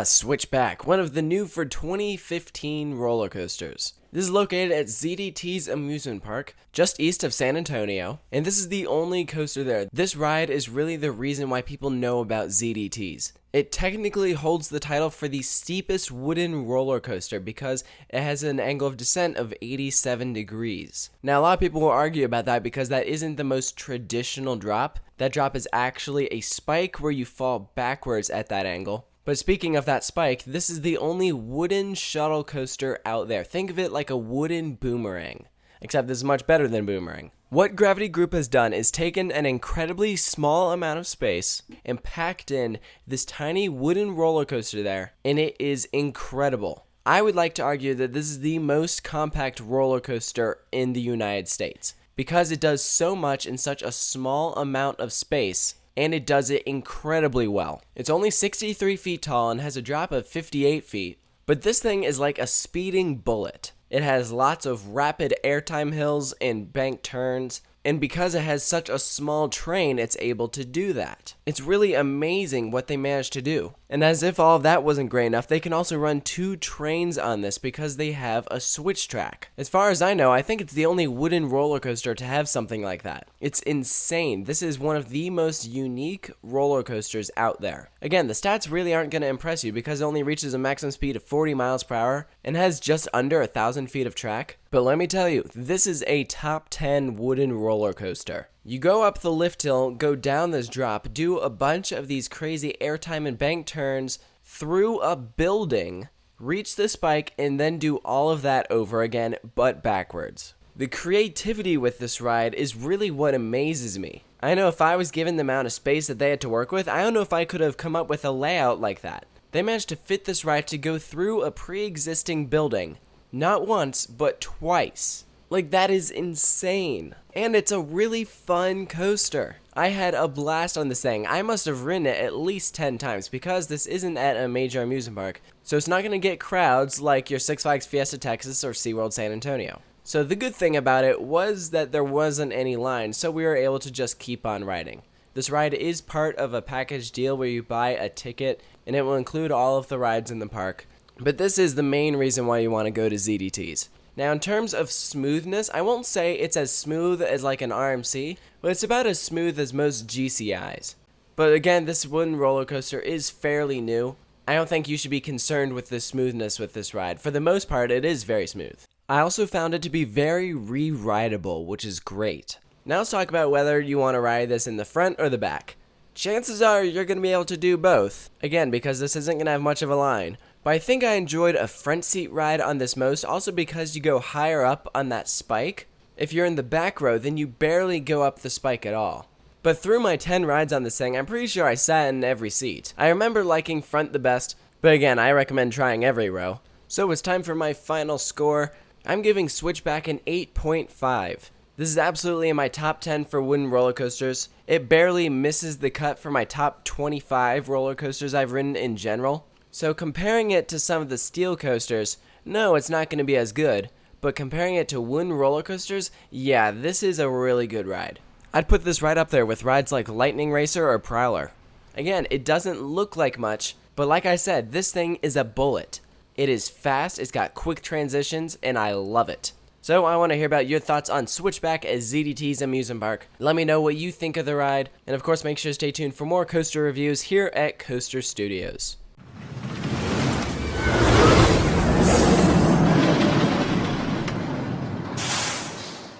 Switchback, one of the new for 2015 roller coasters. This is located at ZDT's Amusement Park, just east of San Antonio, and this is the only coaster there. This ride is really the reason why people know about ZDTs. It technically holds the title for the steepest wooden roller coaster because it has an angle of descent of 87 degrees. Now, a lot of people will argue about that because that isn't the most traditional drop. That drop is actually a spike where you fall backwards at that angle. But speaking of that spike, this is the only wooden shuttle coaster out there. Think of it like a wooden boomerang, except this is much better than boomerang. What Gravity Group has done is taken an incredibly small amount of space and packed in this tiny wooden roller coaster there, and it is incredible. I would like to argue that this is the most compact roller coaster in the United States because it does so much in such a small amount of space. And it does it incredibly well. It's only 63 feet tall and has a drop of 58 feet, but this thing is like a speeding bullet. It has lots of rapid airtime hills and bank turns, and because it has such a small train, it's able to do that. It's really amazing what they managed to do. And as if all of that wasn't great enough, they can also run 2 trains on this because they have a switch track. As far as I know, I think it's the only wooden roller coaster to have something like that. It's insane. This is one of the most unique roller coasters out there. Again, the stats really aren't going to impress you because it only reaches a maximum speed of 40 miles per hour and has just under 1,000 feet of track. But let me tell you, this is a top 10 wooden roller coaster. You go up the lift hill, go down this drop, do a bunch of these crazy airtime and bank turns through a building, reach the spike, and then do all of that over again, but backwards. The creativity with this ride is really what amazes me. I know if I was given the amount of space that they had to work with, I don't know if I could have come up with a layout like that. They managed to fit this ride to go through a pre-existing building, not once, but twice. Like, that is insane. And it's a really fun coaster. I had a blast on this thing. I must have ridden it at least 10 times because this isn't at a major amusement park. So it's not going to get crowds like your Six Flags Fiesta Texas or SeaWorld San Antonio. So the good thing about it was that there wasn't any line, so we were able to just keep on riding. This ride is part of a package deal where you buy a ticket and it will include all of the rides in the park. But this is the main reason why you want to go to ZDTs. Now, in terms of smoothness, I won't say it's as smooth as like an RMC, but it's about as smooth as most GCIs. But again, this wooden roller coaster is fairly new. I don't think you should be concerned with the smoothness with this ride. For the most part, it is very smooth. I also found it to be very re-rideable, which is great. Now let's talk about whether you want to ride this in the front or the back. Chances are you're going to be able to do both. Again, because this isn't going to have much of a line. But I think I enjoyed a front seat ride on this most, also because you go higher up on that spike. If you're in the back row, then you barely go up the spike at all. But through my 10 rides on this thing, I'm pretty sure I sat in every seat. I remember liking front the best, but again, I recommend trying every row. So it's time for my final score. I'm giving Switchback an 8.5. This is absolutely in my top 10 for wooden roller coasters. It barely misses the cut for my top 25 roller coasters I've ridden in general. So comparing it to some of the steel coasters, no, it's not going to be as good. But comparing it to wooden roller coasters, yeah, this is a really good ride. I'd put this right up there with rides like Lightning Racer or Prowler. Again, it doesn't look like much, but like I said, this thing is a bullet. It is fast, it's got quick transitions, and I love it. So I want to hear about your thoughts on Switchback at ZDT's Amusement Park. Let me know what you think of the ride, and of course make sure to stay tuned for more coaster reviews here at Coaster Studios.